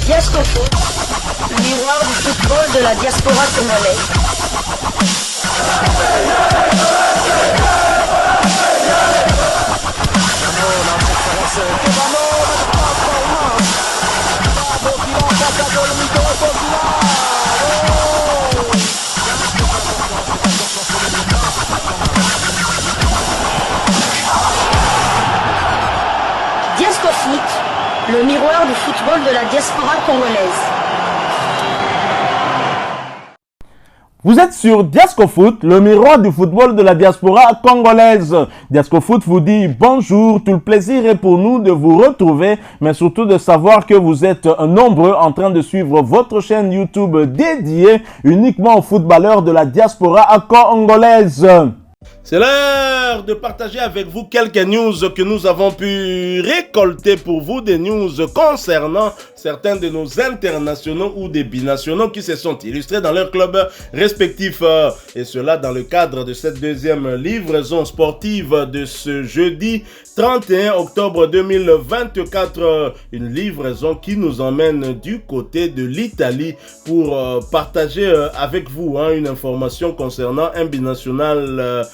Diasco Foot, le miroir du football de la diaspora congolaise. Diasco Foot, le miroir du football de la diaspora congolaise. Vous êtes sur Diasco Foot, le miroir du football de la diaspora congolaise. Diasco Foot vous dit bonjour, tout le plaisir est pour nous de vous retrouver, mais surtout de savoir que vous êtes nombreux en train de suivre votre chaîne YouTube dédiée uniquement aux footballeurs de la diaspora congolaise. C'est l'heure de partager avec vous quelques news que nous avons pu récolter pour vous, des news concernant certains de nos internationaux ou des binationaux qui se sont illustrés dans leurs clubs respectifs. Et cela dans le cadre de cette deuxième livraison sportive de ce jeudi 31 octobre 2024. Une livraison qui nous emmène du côté de l'Italie pour partager avec vous une information concernant un binational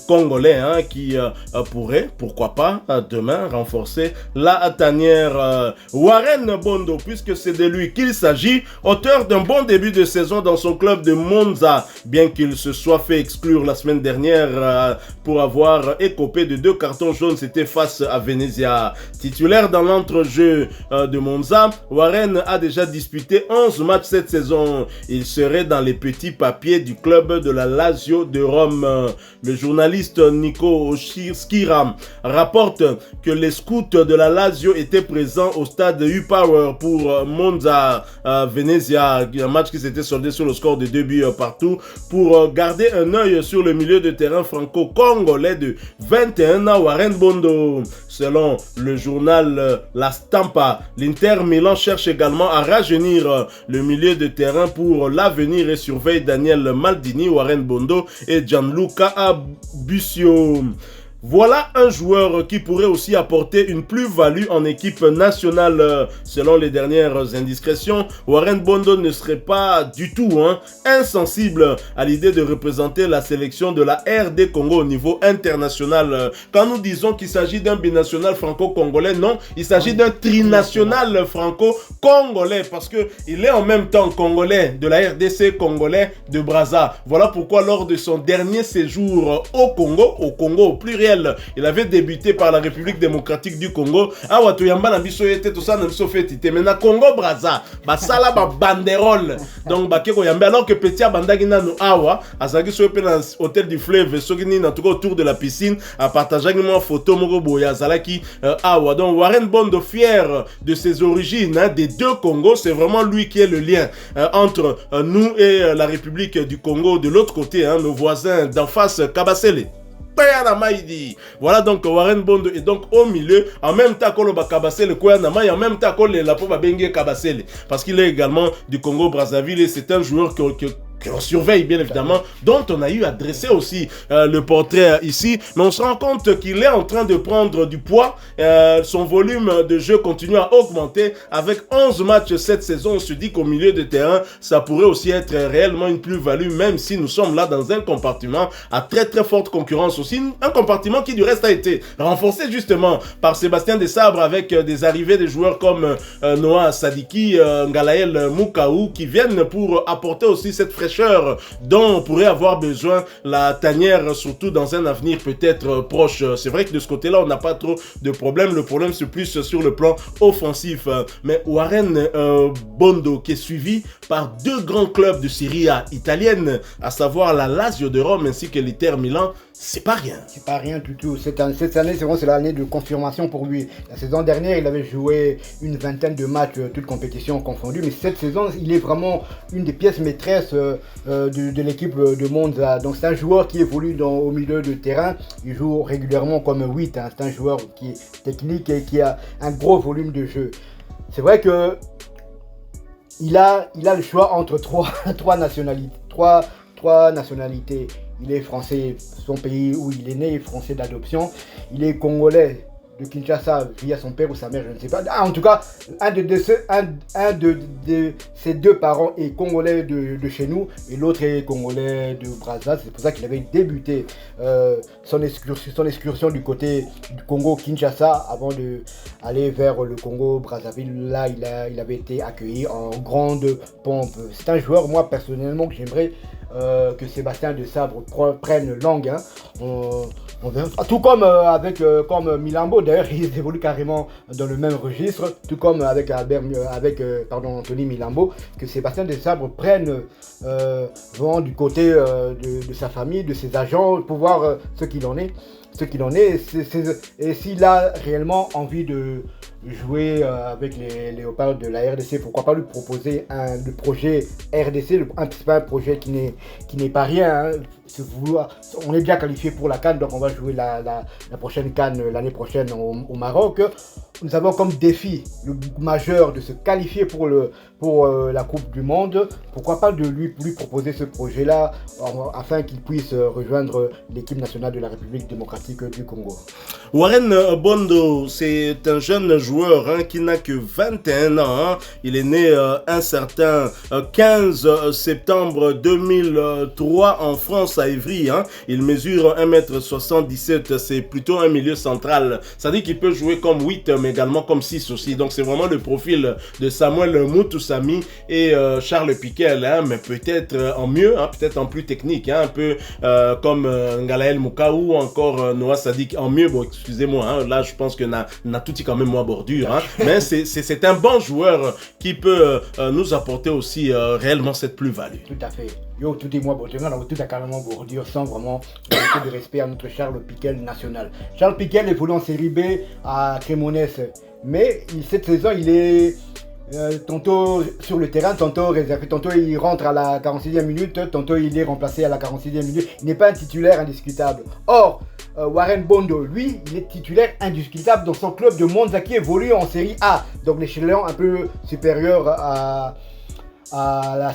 congolais qui pourrait, pourquoi pas, demain renforcer la tanière. Warren Bondo, puisque c'est de lui qu'il s'agit, auteur d'un bon début de saison dans son club de Monza, bien qu'il se soit fait exclure la semaine dernière pour avoir écopé de 2 cartons jaunes, c'était face à Venezia. Titulaire dans l'entrejeu de Monza, Warren a déjà disputé 11 matchs cette saison. Il serait dans les petits papiers du club de la Lazio de Rome. Le journaliste Nico Schira rapporte que les scouts de la Lazio étaient présents au stade U-Power pour Monza Venezia, un match qui s'était soldé sur le score de 2 buts partout, pour garder un œil sur le milieu de terrain franco-congolais de 21 ans, Warren Bondo. Selon le journal La Stampa, l'Inter Milan cherche également à rajeunir le milieu de terrain pour l'avenir et surveille Daniel Maldini, Warren Bondo et Gianluca Busio. Voilà un joueur qui pourrait aussi apporter une plus-value en équipe nationale. Selon les dernières indiscrétions, Warren Bondo ne serait pas du tout insensible à l'idée de représenter la sélection de la RD Congo au niveau international. Quand nous disons qu'il s'agit d'un binational franco-congolais, non, il s'agit d'un trinational franco-congolais parce qu'il est en même temps congolais de la RDC, congolais de Brazza. Voilà pourquoi lors de son dernier séjour au Congo au pluriel, il avait débuté par la République démocratique du Congo. Maintenant Congo Brazza, basala ba banderole. Donc bakeko yambe alors que petit bandagina no awa, azaki so pe dans hôtel du fleuve, sokini na tout autour de la piscine, à partager une photo moko boya zalaki awa. Donc Warren Bondo, fier de ses origines des deux Congos, c'est vraiment lui qui est le lien entre nous et la République du Congo de l'autre côté, nos voisins d'en face, Kabasele. Voilà donc Warren Bondo est donc au milieu, en même temps que le Kabasele Koyanama et en même temps que le Lapo Babenge Kabasele, parce qu'il est également du Congo Brazzaville et c'est un joueur que l'on surveille bien évidemment, dont on a eu à dresser aussi le portrait ici, mais on se rend compte qu'il est en train de prendre du poids, son volume de jeu continue à augmenter, avec 11 matchs cette saison, on se dit qu'au milieu de terrain, ça pourrait aussi être réellement une plus-value, même si nous sommes là dans un compartiment à très très forte concurrence aussi, un compartiment qui du reste a été renforcé justement par Sébastien Desabre avec des arrivées de joueurs comme Noah Sadiki, Ngalael Mukaou, qui viennent pour apporter aussi cette fraîcheur dont on pourrait avoir besoin la tanière, surtout dans un avenir peut-être proche. C'est vrai que de ce côté-là, on n'a pas trop de problème. Le problème, c'est plus sur le plan offensif. Mais Warren Bondo, qui est suivi par 2 grands clubs de Serie A italienne, à savoir la Lazio de Rome ainsi que l'Inter Milan, c'est pas rien. C'est pas rien du tout. Cette année, c'est l'année de confirmation pour lui. La saison dernière, il avait joué une vingtaine de matchs, toutes compétitions confondues. Mais cette saison, il est vraiment une des pièces maîtresses de l'équipe de Monza. Donc c'est un joueur qui évolue au milieu de terrain. Il joue régulièrement comme 8. C'est un joueur qui est technique et qui a un gros volume de jeu. C'est vrai que il a le choix entre trois nationalités. Trois nationalités. Il est français, son pays où il est né est français d'adoption. Il est congolais de Kinshasa via son père ou sa mère, je ne sais pas. En tout cas, un de ses deux parents est congolais de chez nous et l'autre est congolais de Brazzaville. C'est pour ça qu'il avait débuté son excursion du côté du Congo-Kinshasa avant d'aller vers le Congo-Brazzaville. Là, il avait été accueilli en grande pompe. C'est un joueur, moi, personnellement, que j'aimerais que Sébastien Desabre prenne langue. Hein. Tout comme comme Milambo, d'ailleurs, il évolue carrément dans le même registre, tout comme avec Anthony Milambo, que Sébastien Desabre prenne vraiment du côté de sa famille, de ses agents, pour voir ce qu'il en est. Et s'il a réellement envie de jouer avec les Léopards de la RDC, pourquoi pas lui proposer le projet RDC, c'est pas un projet qui n'est pas rien. Hein. On est déjà qualifié pour la CAN, donc on va jouer la prochaine CAN l'année prochaine au Maroc. Nous avons comme défi le majeur de se qualifier pour la Coupe du Monde. Pourquoi pas de lui proposer ce projet-là afin qu'il puisse rejoindre l'équipe nationale de la République démocratique du Congo. Warren Bondo, c'est un jeune joueur qui n'a que 21 ans. Hein. Il est né un certain 15 septembre 2003 en France à Ivry. Hein. Il mesure 1m77, c'est plutôt un milieu central. Ça dit qu'il peut jouer comme 8 mais également comme 6 aussi. Donc c'est vraiment le profil de Samuel Moutoussamy et Charles Piquel, hein, mais peut-être en mieux, hein, peut-être en plus technique, hein, un peu comme Ngalael Moukaou ou encore Noah Sadik en mieux. Bon, excusez-moi, hein, là je pense que Natouti quand même moins bordure, hein, mais c'est un bon joueur qui peut nous apporter aussi réellement cette plus-value. Tout à fait. Yo, tout est moins bordure, on a tout à carrément bordure sans vraiment manquer de respect à notre Charles Piquel national. Charles Piquel évolue en série B à Cremonese, mais cette saison il est tantôt sur le terrain, tantôt réservé, tantôt il rentre à la 46e minute, tantôt il est remplacé à la 46e minute. Il n'est pas un titulaire indiscutable. Or, Warren Bondo, lui, il est titulaire indiscutable dans son club de Monza qui évolue en série A, donc l'échelon un peu supérieur à la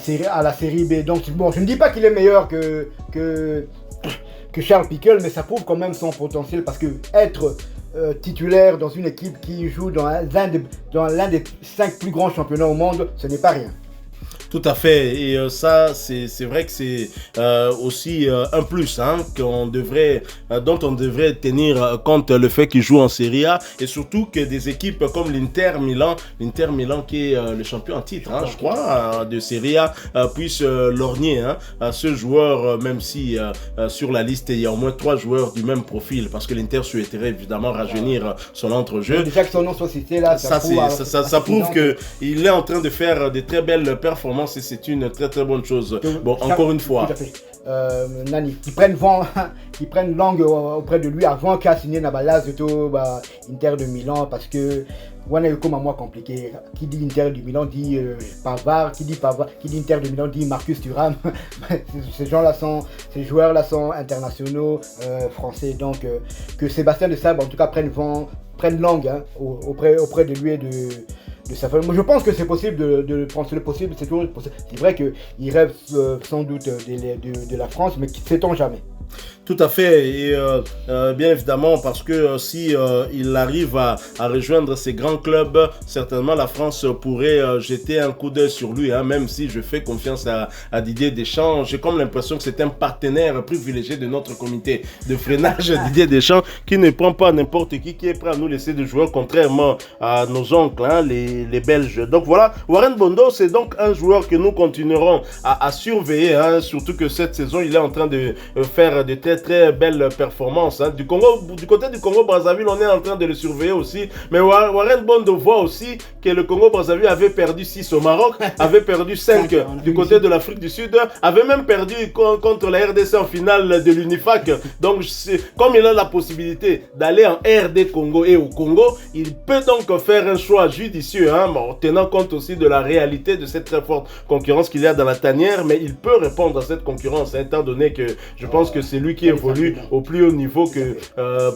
série B. Donc bon, je ne dis pas qu'il est meilleur que Charles Piquel, mais ça prouve quand même son potentiel parce que être titulaire dans une équipe qui joue dans l'un des 5 plus grands championnats au monde, ce n'est pas rien. Tout à fait, et ça c'est vrai que c'est aussi un plus hein, dont on devrait tenir compte le fait qu'il joue en Serie A et surtout que des équipes comme l'Inter Milan qui est le champion en titre, hein, je crois, de Serie A, puissent lorgner hein, ce joueur, même si sur la liste il y a au moins 3 joueurs du même profil parce que l'Inter souhaiterait évidemment rajeunir son entrejeu. Déjà que son nom soit cité là, ça prouve qu'il est en train de faire de très belles performances. Et c'est une très très bonne chose. Bon, encore une fois. Tout à fait. Nani, qui prennent langue auprès de lui avant qu'il a signé Nabala Zoto Inter de Milan parce que on est comme à moi compliqué. Qui dit Inter de Milan dit Pavard, qui dit Inter de Milan dit Marcus Thuram. Ces joueurs-là sont internationaux français. Donc que Sébastien Desabre en tout cas prenne langue hein, auprès de lui et de sa famille. Moi, je pense que c'est possible de prendre, c'est possible, c'est toujours possible. C'est vrai qu'il rêve sans doute de la France, mais sait-on jamais. Tout à fait, et bien évidemment parce que si il arrive à rejoindre ces grands clubs, certainement la France pourrait jeter un coup d'œil sur lui, hein, même si je fais confiance à Didier Deschamps. J'ai comme l'impression que c'est un partenaire privilégié de notre comité de freinage, Didier Deschamps, qui ne prend pas n'importe qui est prêt à nous laisser des joueurs, contrairement à nos oncles, hein, les Belges. Donc voilà, Warren Bondo, c'est donc un joueur que nous continuerons à surveiller, hein, surtout que cette saison, il est en train de faire de très belle performance. Hein. Du côté du Congo-Brazzaville, on est en train de le surveiller aussi. Mais Warren Bondo voit aussi que le Congo-Brazzaville avait perdu 6 au Maroc, avait perdu 5 du côté de l'Afrique du Sud, avait même perdu contre la RDC en finale de l'Unifac. Donc, comme il a la possibilité d'aller en RD Congo et au Congo, il peut donc faire un choix judicieux, hein, en tenant compte aussi de la réalité de cette très forte concurrence qu'il y a dans la tanière. Mais il peut répondre à cette concurrence, hein, étant donné que je pense que c'est lui qui évolue au plus haut niveau que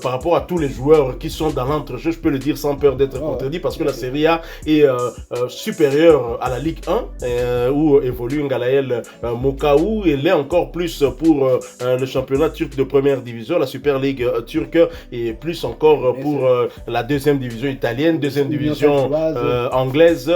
par rapport à tous les joueurs qui sont dans l'entrejeu. Je peux le dire sans peur d'être contredit parce que la Serie A est supérieure à la Ligue 1 où évolue Ngalael Mokaou et l'est encore plus pour le championnat turc de première division, la Super League turque et plus encore pour la deuxième division italienne, deuxième division anglaise,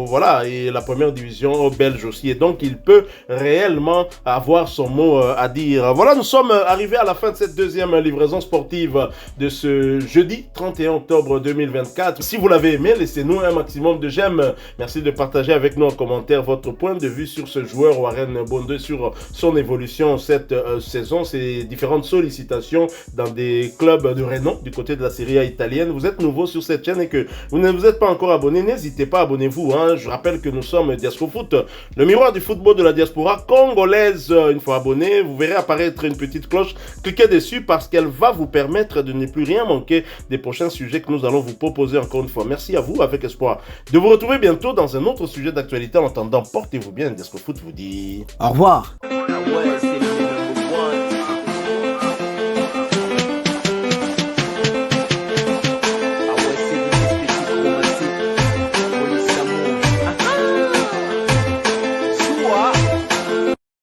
voilà, et la première division belge aussi. Et donc il peut réellement avoir son mot à dire. Voilà, nous sommes arrivés à la fin de cette deuxième livraison sportive de ce jeudi 31 octobre 2024. Si vous l'avez aimé, laissez-nous un maximum de j'aime. Merci de partager avec nous en commentaire votre point de vue sur ce joueur Warren Bondé, sur son évolution cette saison, ses différentes sollicitations dans des clubs de renom du côté de la Serie A italienne. Vous êtes nouveau sur cette chaîne et que vous ne vous êtes pas encore abonné, n'hésitez pas, abonnez-vous. Je rappelle que nous sommes Diasco Foot, le miroir du football de la diaspora congolaise. Une fois abonné, vous verrez apparaître une petite cloche. Cliquez dessus parce qu'elle va vous permettre de ne plus rien manquer des prochains sujets que nous allons vous proposer encore une fois. Merci à vous, avec espoir de vous retrouver bientôt dans un autre sujet d'actualité. En attendant, portez-vous bien. Diasco Foot vous dit au revoir.